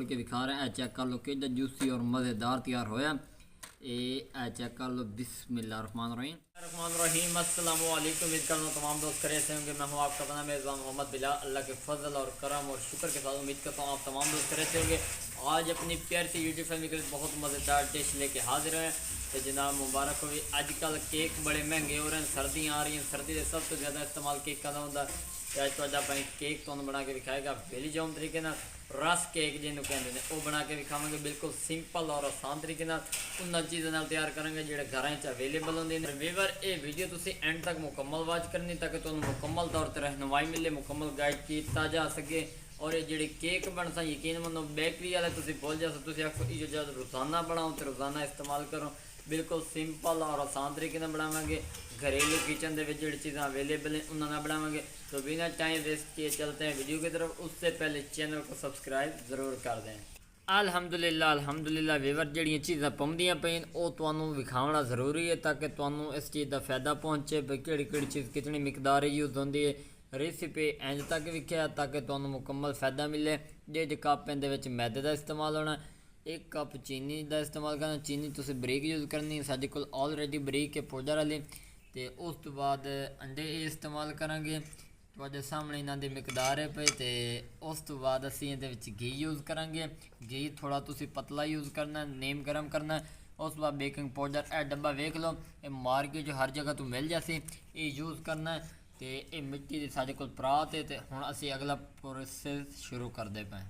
के विखा रहा है। चेक कर लो कि जूसी और मज़ेदार तैयार होया। ये चेक कर लो। बिस्मिल्लाहिर्रहमानिर्रहीम। अस्सलाम वालेकुम। उम्मीद करता हूँ तमाम दोस्त करे से होंगे। मैं हूँ आपका अपना मेज़बान मोहम्मद बिलाल। अल्लाह के फजल और करम और शुक्र के साथ उम्मीद करता हूँ आप तमाम दोस्त करे से होंगे। आज अपनी प्यारी सी यूट्यूब फैमिली के लिए बहुत मज़ेदार डिश लेके हाजिर हैं। तो जनाब मुबारक हो भी। अजकल केक बड़े महंगे हो रहे हैं, सर्दियाँ आ रही हैं। सर्दी से सब तो ज़्यादा इस्तेमाल केक का होता है। अज तो भाई केक तो बना के विखाएगा बेली जाम तरीके ना, रस केक जिन्होंने कहते हैं वो बना के विखावे बिल्कुल सिंपल और आसान तरीके उन्होंने चीज़ों तैयार करेंगे जो घर अवेलेबल होंगे। वीवर ये वीडियो तुम एंड तक मुकम्मल वॉच करनी ताकि तुम्हें मुकम्मल तौर पर रहनुमाई मिले, मुकम्मल गाइड किया जा सके। और ये जो केक बन सा यकीन मनो बेकरी वाले तुम भूल जा सो आखो ये जब रोज़ाना बनाओ तो रोज़ाना इस्तेमाल करो। बिल्कुल सिंपल और आसान तरीके बनावे। घरेलू किचन के जो चीज़ें अवेलेबल हैं उन्होंने बनावे। तो बिना टाइम वेस्ट किए चलते हैं वीडियो की तरफ। उससे पहले चैनल को सब्सक्राइब ज़रूर कर दें। अल्हम्दुलिल्लाह वीवर जड़ियाँ चीज़ां पौंदियां पैन वो तुहानू विखाना ज़रूरी है ताकि तुहानू इस चीज़ का फायदा पहुँचे भाई कि चीज़ कितनी मिकदार यूज़ होती है। रेसिपी इंज तक विख्या ताकि तुहानू मुकम्मल फायदा मिले। जे कप इहदे मैदे का इस्तेमाल होना, 1 कप चीनी का इस्तेमाल करना। चीनी तुसीं बरीक यूज़ करनी, साडे कोल ऑलरेडी बरीक है पाउडर वाली। तो उस तो बाद अंडे इस्तेमाल करांगे तुहाडे सामने इन्हां दी मिकदार है पे। तो उस तो बाद असीं इहदे विच घी यूज़ करांगे। घी थोड़ा तुसीं पतला यूज़ करना, नीम गर्म करना। उस तो बाद बेकिंग पाउडर ए डब्बा वेख लो, ये मार्केट हर जगह तो मिल जासी, ये यूज़ करना है। तो ये मिट्टी की साडे कोल परात है। तो हुण असीं अगला प्रोसेस शुरू करते पे।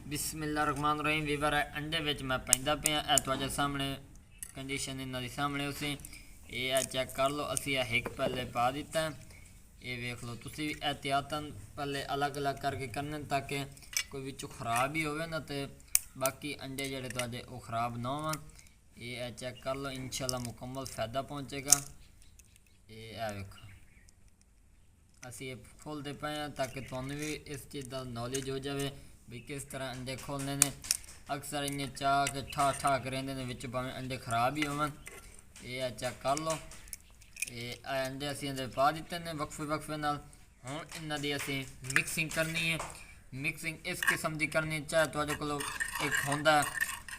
बिस्मिल्लाहिर्रहमानिर्रहीम। वीवर अंडे विच मैं पैंदा पिया, ए तुहाडे सामने कंडीशन इन्हां दी सामने उसी ये चेक कर लो। असी एक पहले पा दिता है, ये वेख लो। तुसी एहतियातन पहले अलग अलग करके करने ताकि कोई विचों खराब ही होवे ना, तो बाकी अंडे जड़े तुहाडे वो खराब ना हो। ये चेक कर लो, इंशाल्लाह मुकम्मल फ़ायदा पहुँचेगा। ये वेखो असी ये खोलते पे हैं ताकि तुहानू भी इस चीज़ का नॉलेज हो जाए भी किस तरह अंडे खोलने ने। अक्सर इन्हें चाह के ठा ठा करेंदे ने विच भावें अंडे खराब ही होवन। ये चेक कर लो, ये अंडे असी पा दिते हैं वक्फे वक्फे नाल। हुण इन्हां दी असी मिक्सिंग करनी है। मिक्सिंग इस किस्म की करनी, चाहे तुहाडे कोल एक होंदा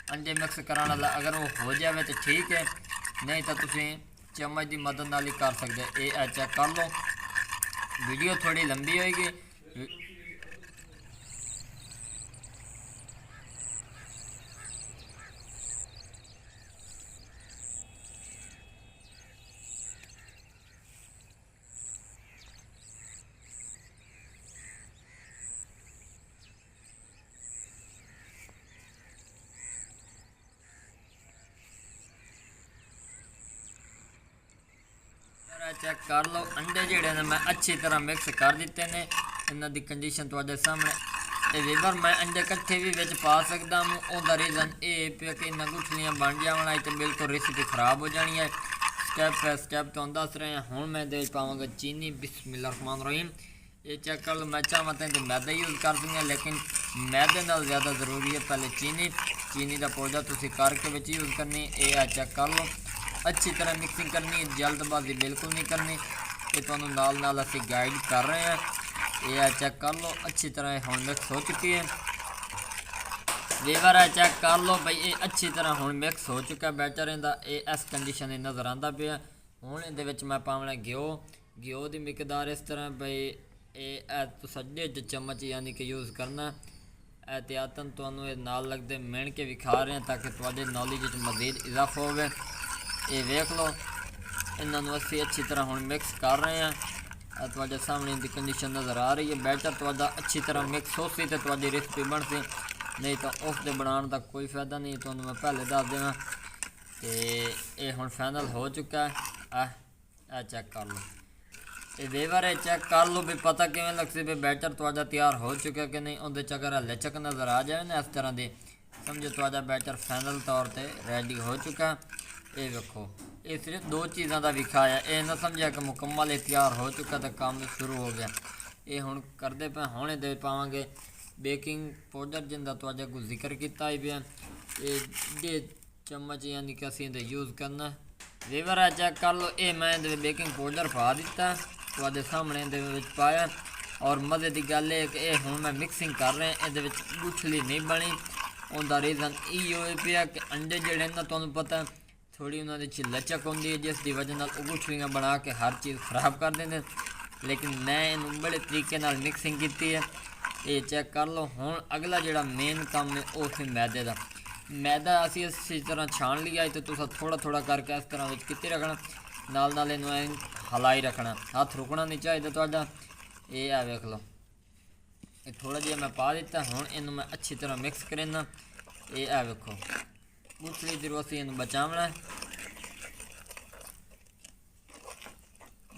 अंडे मिक्स कराने वाला, अगर वो हो जाए तो ठीक है, नहीं तो तुसीं चम्मच की मदद नाल ही कर सकते। ये चेक कर लो, वीडियो थोड़ी लंबी होएगी। चेक कर लो, अंडे जोड़े ने मैं अच्छी तरह मिक्स कर दिते हैं। इन्हों की कंडीशन तुहाडे सामने। तो वीवर मैं अंडे कट्ठे भी विच पा सकता हूँ, उसका रीज़न ये पे कि इन्हें गुठलियाँ बन जावना तो बिल्कुल रेसिपी खराब हो जानी है। स्टैप बाय स्टैप तो दस रहे हैं। हुण मैं दे पावांगा चीनी। बिस्मिल्लाहिर्रहमानिर्रहीम। ये चेक कर लो, मैं चाहवां तो मैदा यूज़ कर दूँगा, लेकिन मैदे नाल ज़्यादा ज़रूरी है पहले चीनी का पाउडर तुसीं करके विच यूज़ करनी। ये चेक कर लो, अच्छी तरह मिक्सिंग करनी, जल्दबाजी बिल्कुल नहीं करनी। ये तो नाल असी गाइड कर रहे हैं। ये चेक कर लो, अच्छी तरह हुण मिक्स हो चुकी है। वीवर चेक कर लो भाई, ये अच्छी तरह हुण मिक्स हो चुका है बैटर इहदा। ये इस कंडीशन नज़र आता पे। हुण इहदे विच मैं पावना घ्यो की मिकदार इस तरह भाई ये साढ़े चम्मच यानी कि यूज़ करना। एहतियातन तुहानू ये नाल लगते मिण के विखा रहे हैं ताकि तुहाडे नॉलेज मज़ीद इजाफा हो। ये वेख लो, इन्होंने असी अच्छी तरह हुण मिक्स कर रहे हैं। तुहाडे सामने इनकी कंडीशन नज़र आ रही है। बैटर तुहाडा अच्छी तरह मिक्स हो सी तो तुहाडी रेसिपी बन सी, नहीं तो उसके बनाने का कोई फायदा नहीं। तुहानू मैं पहले दस देना। तो ये हुण फाइनल हो चुका है। चेक कर लो, ये वीवर चेक कर लो भी पता किवें लग सी भी बैटर तुहाडा तैयार हो चुका कि नहीं। उहदे च अगर लचक नज़र आ जाए ना इस तरह की, समझो तुहाडा बैटर फाइनल तौर पर रेडी हो चुका। ये वेखो, ये सिर्फ 2 चीज़ों का विखाया, ये ना समझा कि मुकम्मल तैयार हो चुका तो काम शुरू हो गया। ये हुण करते पे। हुण दे पावांगे बेकिंग पाउडर जिंदा तुहाडे को जिक्र किया ही पे। ये 1.5 चम्मच यानी कि असीं यूज़ करना। वीवर चेक कर लो, ये मैं बेकिंग पाउडर पा दिता तुहाडे सामने पाया। और मज़े की गल है कि हुण मैं मिक्सिंग कर रहा, ये गुठली नहीं बनी। उनका रीज़न ये पिया कि अंडे जिहड़े ना तुहानूं पता थोड़ी उन्होंने लचक होंगी है जिस की वजह नाल गुठलियाँ बना के हर चीज़ खराब कर देंगे। लेकिन मैं इन्हूं बड़े तरीके नाल मिक्सिंग की है। ये चेक कर लो। हुण अगला जिहड़ा मेन काम है वो फिर मैदे का। मैदा असी इस तरह छान लिया तो तुसा थोड़ा थोड़ा करके इस तरह कित्ते रखना, नाल नाल इन्हूं हलाई रखना, हाथ रुकना नहीं चाहिए तुहाडा। ये आ वेख लो, ये थोड़ा जिहा मैं पा दिता। हुण इन्हूं मैं अच्छी तरह मिक्स करना। ये आ वेखो गुठली दी असीं इन्हूं बचावना।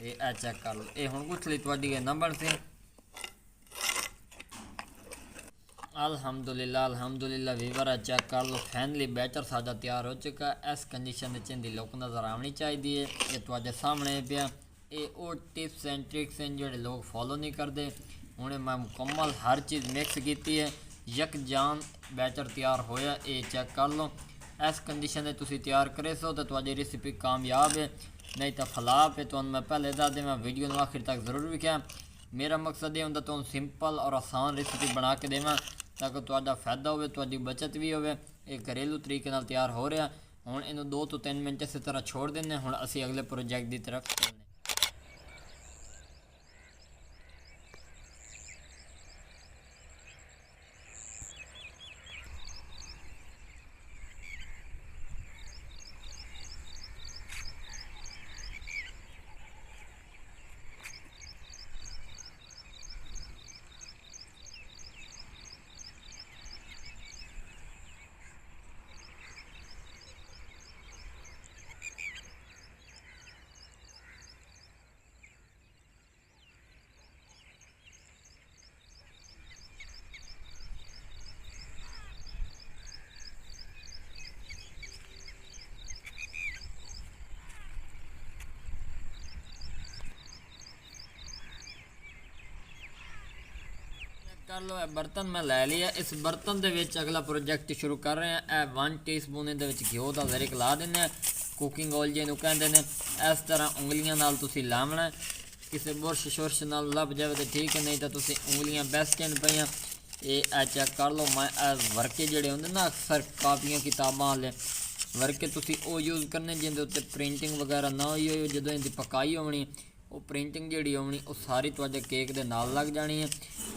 ये आ चेक कर लो, ये हुण गुठली तुहाडी ना बन सी। अल्हम्दुलिल्लाह अल्हम्दुलिल्लाह वीवर चेक कर लो, फाइनली बैटर साडा तैयार हो चुका। इस कंडीशन में इनकी लुक नज़र आनी चाहिए। ये तुहाडे सामने पिया। ये वो टिप्स एंड ट्रिक्स हैं जो लोग फॉलो नहीं करते। हुणे मैं मुकम्मल हर चीज़ मिक्स की है, यकजान बैटर तैयार होया। ये चेक कर लो। इस कंडीशन में तुसीं तैयार करे सो तो तुहाडी रेसिपी कामयाब है, नहीं तो फलाप है। तुहानूं मैं पहले दस देवां, वीडियो नूं आखिर तक जरूर वेखिया। मेरा मकसद ये हुंदा तुहानूं सिंपल और आसान रेसिपी बना के देवां ताकि तुहाडा फायदा होवे, तुहाडी बचत भी होवे। ये घरेलू तरीके नाल तैयार हो रहा। हुण इनूं 2 तो 3 मिनट इस तरह छोड़ देने। हुण असीं अगले प्रोजेक्ट की तरफ चलने। कर लो। बर्तन मैं लै लिया। इस बर्तन के अगला प्रोजेक्ट शुरू कर रहे हैं। यह 1 टीस्पून घ्यो का ज़रिक ला दें। कुकिंग ऑयल जिन्हों कहते हैं। इस तरह उंगलियां नाल तुसीं लावना। किसी बुरश शुरश नाल लभ जाए तो ठीक है, नहीं तो तुसीं उंगलियां बेस्ट हैं पईयां। ये चेक कर लो। मैं वर्के जोड़े होंगे ना अक्सर कापियां किताबां वाले वर्के तुसीं वो यूज़ करने जिंदे उत्ते प्रिंटिंग वगैरह ना होई हो। जो इनकी पकाई होनी वो प्रिंटिंग जी होनी वो सारी तुहाडे केक के नाल लग जानी है।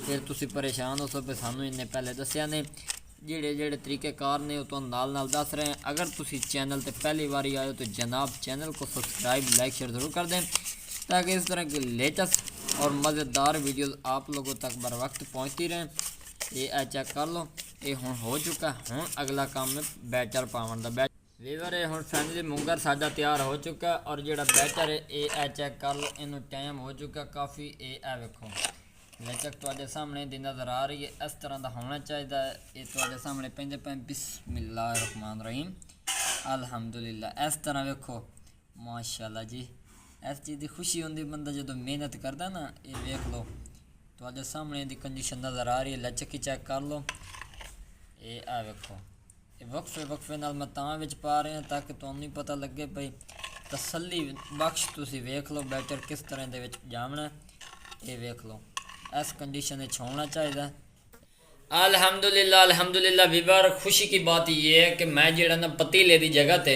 फिर तुसीं परेशान हो सो भी सानूं इन्हें पहले दस्सिया ने। जेड़े जेड़े तरीक़ेकार ने वो तुहानूं नाल दस रहे हैं। अगर तुसीं चैनल ते पहली बारी आए हो तो जनाब चैनल को सब्सक्राइब लाइक शेयर ज़रूर कर दें ताकि इस तरह की लेटेस्ट और मज़ेदार वीडियोज़ आप लोगों तक बर वक्त पहुँचती रहें। ये चेक कर लो। ये हुण हो चुका। हुण अगला काम है बैटर पावन का। वीवर है हुण फैमिली मुंगर साडा तैयार हो चुका और जोड़ा बैटर है ये चेक कर लो। इनू टाइम हो चुका काफ़ी। ये वेखो लचक तुहाडे सामने दी नज़र आ रही है। इस तरह का होना चाहिए। ये तुहाडे सामने पेंदे पे बिस्मिल्लाहिर्रहमानिर्रहीम अल्हम्दुलिल्लाह। इस तरह वेखो माशाल्लाह जी। इस चीज़ की खुशी होंदी बंदा जो मेहनत करता ना। ये वेख लो तुहाडे सामने दी कंडीशन नज़र आ रही है। लचक ही चेक कर लो। ये वेखो वक्फे वक्फे नाल मैं तां विच पा रहा ताकि तुहानूं ही पता लगे भाई तसल्ली बख्श। तुसीं वेख लो बैटर किस तरह दे विच जामना। ये वेख लो इस कंडीशन में होना चाहिए। अल्हम्दुलिल्लाह अल्हम्दुलिल्लाह वीवर खुशी की बात यह है कि मैं जेड़ा ना पतीले की जगह ते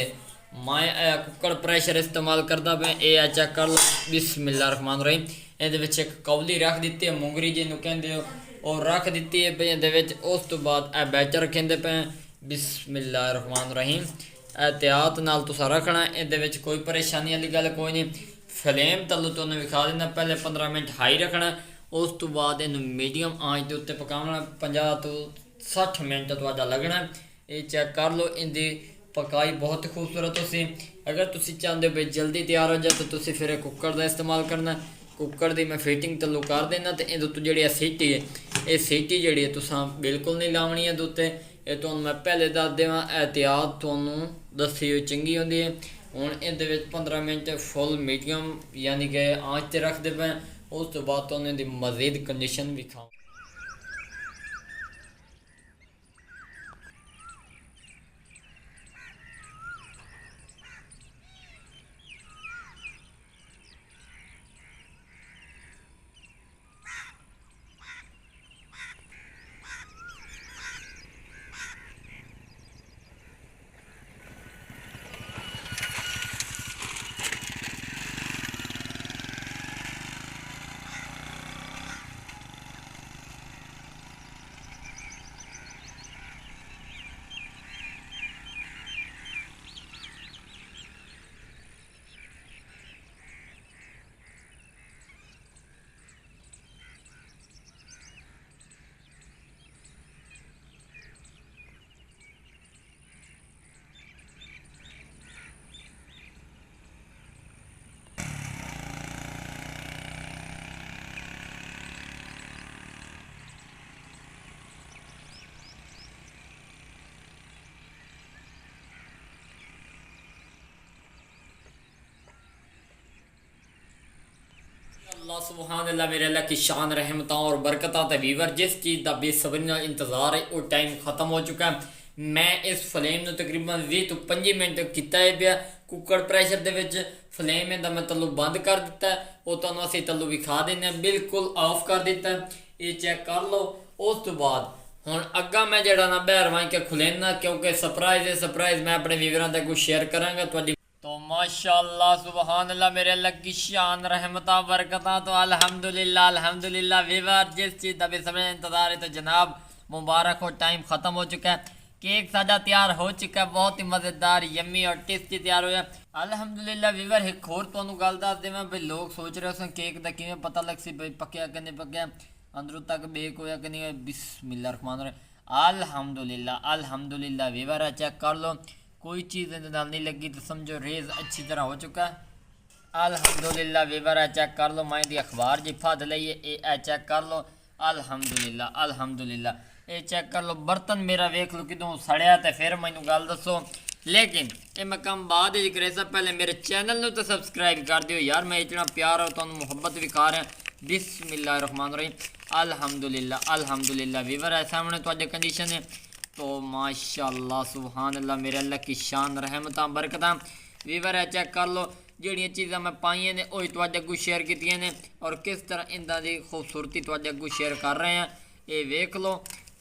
मैं कुकर प्रेशर इस्तेमाल करता पे। ये चेक कर लो बिस्मिल्लाहिर्रहमानिर्रहीम। ये एक कौली रख दी है मुंगरी जिन्हों कहते हो और रख दी है पे। उस तो बाद ए बैटर रखेंदे पे बिस्मिल्लाहिर्रहमानिर्रहीम। एहतियात नाल तुसा रखना। ये कोई परेशानी वाली गल कोई नहीं। फ्लेम तलू तो उन्हें विखा देना। पहले 15 मिनट हाई रखना। उस तो बाद इन मीडियम आँच के उत्ते पकाना। 50 तो 60 मिनट तुहाडा लगना। ये चेक कर लो। इनकी पकाई बहुत खूबसूरत हो सी। अगर तुसी चाहते हो भाई जल्दी तैयार हो जाए तो तुसी फिर कुकर का इस्तेमाल करना। कुकर की मैं फिटिंग तलू कर देना। तो ये तो जी सीटी है ये सीटी जी है तुसा बिल्कुल नहीं लावनी है उत्ते। ये तो मैं पहले दस देवां एहतियात तुहानूं दसी हुई चंगी होंदी है। हुण इहदे विच 15 मिनट फुल मीडियम यानी कि आँच ते रखदे पे। उस तो बाद तुहानूं इहदी मज़ीद कंडीशन विखाऊं। अल्लाह सुभान अल्लाह मेरे अल्लाह की शान रहमत और बरकत ते वीवर जिस चीज़ का बेसब्री नाल इंतज़ार है वो टाइम खत्म हो चुका है। मैं इस फ्लेम ਨੂੰ तकरीबन 20 ਤੋਂ 25 ਮਿੰਟ ਕੀਤਾ ਹੈ ਪਿਆ ਕੁੱਕਰ ਪ੍ਰੈਸ਼ਰ ਦੇ ਵਿੱਚ ਫਲੇਮ ਇਹਦਾ ਮੈਂ ਤੱਲੂ ਬੰਦ ਕਰ ਦਿੱਤਾ ਉਹ ਤੁਹਾਨੂੰ ਅਸੀਂ ਤੱਲੂ ਵਿਖਾ ਦਿੰਦੇ ਹਾਂ ਬਿਲਕੁਲ ਆਫ ਕਰ ਦਿੱਤਾ ਇਹ ਚੈੱਕ ਕਰ ਲਓ। ਉਸ ਤੋਂ ਬਾਅਦ ਹੁਣ ਅੱਗਾ ਮੈਂ ਜਿਹੜਾ ਨਾ ਬਾਹਰ ਵਾਂ ਕੇ ਖੁਲੇਨਾ क्योंकि सरप्राइज मैं अपने व्यूअरां तक शेयर करांगा ਤੁਹਾਡੀ तो माशाअल्लाह सुभान अल्लाह मेरे अल्लाह की शान रहमत बरकत तो अल्हम्दुलिल्लाह व्यूअर जिस चीज़ का भी समय इंतज़ार है तो जनाब मुबारक हो टाइम ख़त्म हो चुका है। केक साडा तैयार हो चुका है बहुत ही मज़ेदार यम्मी और टेस्टी तैयार होया अल्हम्दुलिल्लाह व्यूअर। एक होर तुहानूं गल दस देवां भी लोग सोच रहे हो केक का किवें पता लग सी भाई पक्या कि नहीं पक्या अंदरों तक बेक होया कि नहीं बिस्मिल्लाह रहमान रहीम अल्हम्दुलिल्लाह व्यूअर चेक कर लो कोई चीज़ नहीं लगी तो समझो रेज़ अच्छी तरह हो चुका है अल्हम्दुलिल्लाह व्यूअर चेक कर लो मैं दी अखबार जी फद लईए ये चेक कर लो अल्हम्दुलिल्लाह ये चेक कर लो। बर्तन मेरा वेख लो कितों सड़िया तो फिर मैनू गल दसो लेकिन ये मैं काम बाद करे सा पहले मेरे चैनल में तो सबसक्राइब कर दियो यार मैं इतना प्यार और तुहानू मुहब्बत विखा रहा बिस्मिल्लाह रहमान रहीम अल्हम्दुलिल्लाह व्यूअर है सामने तुहाडे कंडीशन है तो माशाअल्लाह सुभान अल्लाह मेरे अल्लाह की शान रहमत बरकत व्यूअर है चेक कर लो ਜਿਹੜੀਆਂ चीज़ा मैं पाई ने वही तुहाडे अगू शेयर कीतियां ने और किस तरह इन्हां दी खूबसूरती तुहाडे अगू शेयर कर रहे हैं ये वेख लो।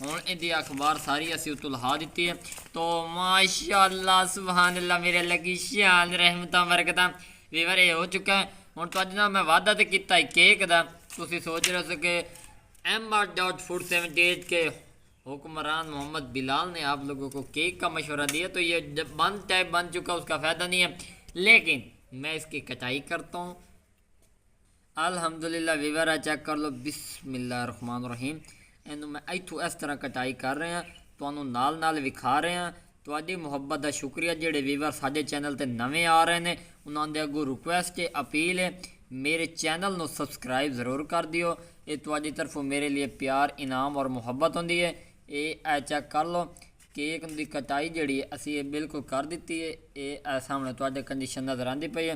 हुण इहदी अखबार सारी असीं उत्तों लहा दित्ती है तो माशाअल्लाह सुभान अल्लाह मेरे अल्लाह की शान रहमत बरकत व्यूअर ये हो चुका है। हुण तुहाडे नाल मैं वादा तो कीता है केक दा तुसीं सोच रहे हो कि MR.Food78 के हुक्मरान मोहम्मद बिलाल ने आप लोगों को केक का मशवरा दिया तो ये जब बन टाइप बन चुका उसका फ़ायदा नहीं है लेकिन मैं इसकी कटाई करता हूँ अल्हम्दुलिल्लाह व्यूअर चेक कर लो बिस्मिल्लाह रहमान रहीम इनू मैं इत्थों इस तरह कटाई कर रहे हैं तुहानू नाल विखा रहे हैं। तुहाडी मुहब्बत का शुक्रिया जेडे व्यूअर साडे चैनल ते नवे आ रहे हैं उन्होंने दे अगों रिक्वेस्ट है अपील है मेरे चैनल नू सबसक्राइब ज़रूर कर दियो ये तुहाडी तरफों मेरे लिए प्यार इनाम और मुहब्बत होंदी है। ये चेक कर लो केक की कटाई जी असी ये बिल्कुल कर दी है ये सामने तुहाडे कंडीशन नज़र आती पई है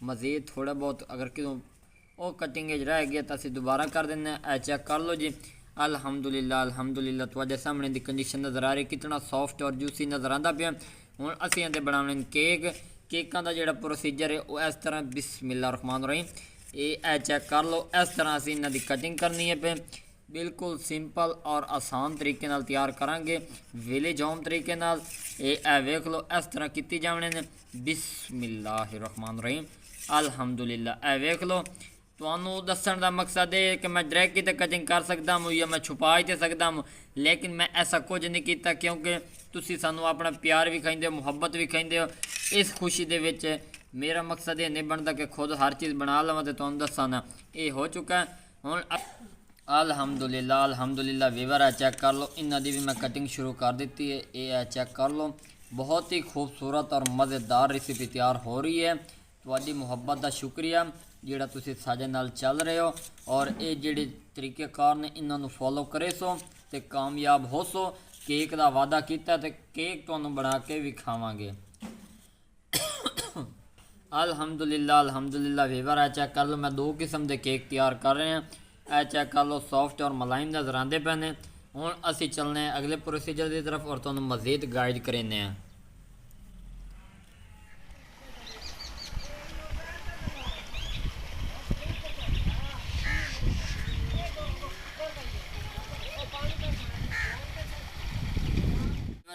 मज़ीद थोड़ा बहुत अगर कितों वो कटिंग रह गया तो असी दोबारा कर दें चेक कर लो जी अल्हम्दुलिल्लाह तुहाडे सामने की कंडीशन नज़र आ रही कितना सॉफ्ट और जूसी नज़र आता पाया। हुण असीं इहदे बनाने केकां दा जिहड़ा प्रोसीजर है वो इस तरह बिस्मिल्लाह रहमान रहीम ये चेक कर लो इस तरह असीं इन्हां दी कटिंग करनी है पे बिल्कुल सिंपल और आसान तरीके नाल तैयार करांगे विलेज होम तरीके नाल ये वेख लो इस तरह की जाने ने बिस्मिल्लाह रहमान रहीम अल्हम्दुलिल्लाह ए वेख लो। तुहानू दस्सण दा मकसद है कि मैं डायरेक्ट ही कटिंग कर सकता हूँ या मैं छुपा ही तो सकता हूँ लेकिन मैं ऐसा कुछ नहीं किया क्योंकि तुसी सानू अपना प्यार भी खाइंदे हो मुहब्बत भी खाइंदे हो इस खुशी दे विच मेरा मकसद ये नहीं बनता कि खुद हर चीज़ बना लवां ते तुहानू दस्सां ना ये हो चुका है। हुण अल्हम्दुलिल्लाह व्यूअर चेक कर लो इन्हां दी भी मैं कटिंग शुरू कर दी है ये चेक कर लो बहुत ही खूबसूरत और मज़ेदार रेसिपी तैयार हो रही है। तुहाडी मुहब्बत का शुक्रिया जिहड़ा तुसीं साडे नाल चल रहे हो और ये जिहड़े तरीकेकार ने इन्हां नूं फॉलो करे सो ते कामयाब हो सो केक का वादा किया तो केक तुहानूं बना के विखावांगे अल्हम्दुलिल्लाह व्यूअर चेक कर लो मैं 2 किस्म के केक तैयार कर रहे हैं ए चेक कर लो सॉफ्ट और मुलायम नज़र आते पे ने। हुण असी चलने अगले प्रोसीजर की तरफ और तुहानूं मज़ीद गाइड करेंगे हैं।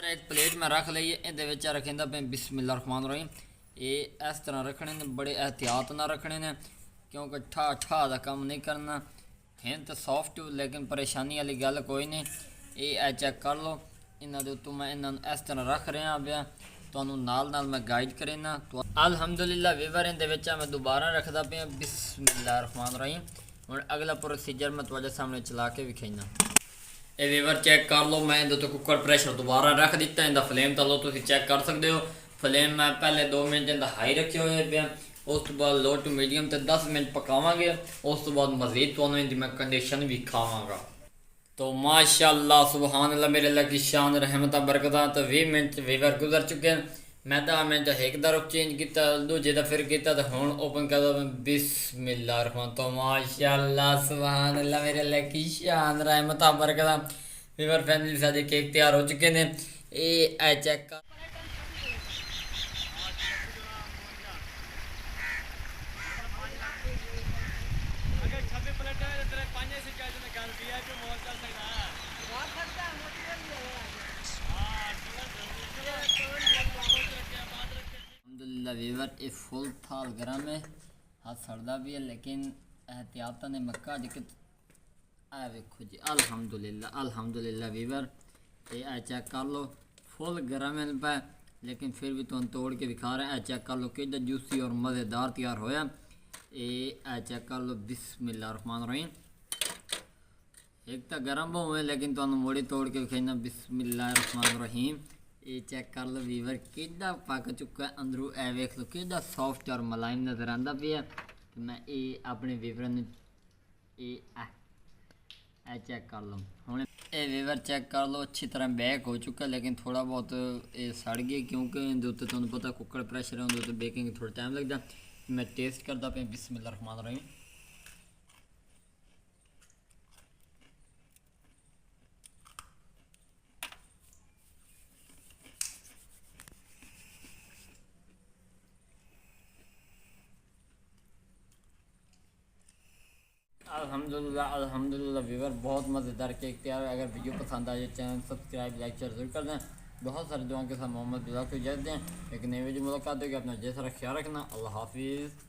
एक प्लेट में रख लीए ये रखेंदा पे बिस्मिल्लाह रहमान रहीम ये इस तरह रखने ने बड़े एहतियात ना रखने ने क्योंकि ठा का काम नहीं करना हैं तो सॉफ्ट लेकिन परेशानी वाली गल कोई नहीं ये चेक कर लो इन्हां दे उत्तों मैं इन्हां इस तरह रख रहा पिया तुहानूं नाल मैं गाइड करेना तो अल्हम्दुलिल्लाह व्यूअर इहदे विच मैं दोबारा रखदा पिया बिस्मिल्लाह रहमान रहीम। हुण अगला प्रोसीजर मैं तुहाडे सामने चला के विखाइना ये व्यूअर चेक कर लो मैं इहदे तो कुकर प्रेशर दोबारा रख दिता इहदा फ्लेम तो लो तुसीं चेक कर सकते हो फ्लेम मैं पहले 2 मिनट इहदा हाई रखे हुए पे उस तो बाद लो टू मीडियम तो 10 मिनट पकावांगे उस तो बाद मज़ीद तुहानूं इहदी मैं कंडीशन भी खावांगा तो माशाअल्लाह सुभान अल्लाह मेरे अल्लाह की शान रहमत बरकत तो 20 मिनट व्यूअर गुजर चुके हैं मैं तो एक तरफ चेंज किया दूजे का फिर किया तो हूँ ओपन कर दो बिस्मिल्लाह रहमान तो माशाअल्लाह सुभान अल्लाह मेरे अल्लाह की शान रहमत बरकत वीवर फैमिली सारे केक तैयार हो चुके हैं ये चेक कर अल्हम्दुलिल्लाह वीवर ये फुल थाल गरम है हाथ सड़दा भी है लेकिन एहतियात ने मक्का जिक आ वेखो जी अल्हम्दुलिल्लाह वीवर ये चेक कर लो फुल गरम है पे लेकिन फिर भी तुम तोड़ के दिखा रहे हैं चेक कर लो कि जूसी और मज़ेदार तैयार होया ये चेक कर लो बिस्मिल्लाह रहमान रहीम एक तो गरम हुए लेकिन तुम मोड़ी तोड़ के दिखाना बिस्मिल्लाह रहमान रहीम ये चेक कर लो वीवर कि पक चुका है अंदरों ए वेख लो कि सॉफ्ट और मुलायम नज़र आता भी है तो मैं ये अपने वीवर चेक कर लो हूँ ये वीवर चेक कर लो अच्छी तरह बेक हो चुका है लेकिन थोड़ा बहुत ये सड़ गया क्योंकि उत्ते तुम पता कुकर प्रेशर है तो बेकिंग थोड़ा टाइम लगता मैं टेस्ट करता पे बिस्मिल्लाह रहमान रहीम अल्हम्दुलिल्लाह व्यूवर बहुत मज़ेदार केक तैयार है। अगर वीडियो पसंद आए चैनल सब्सक्राइब लाइक शेयर जरूर कर दें। बहुत सारे दुआओं के साथ मोहम्मद बिलाल को इजाज़त दें। एक नई वीडियो मुलाकात होगी। अपना जैसा ख्याल रखना। अल्लाह हाफिज़।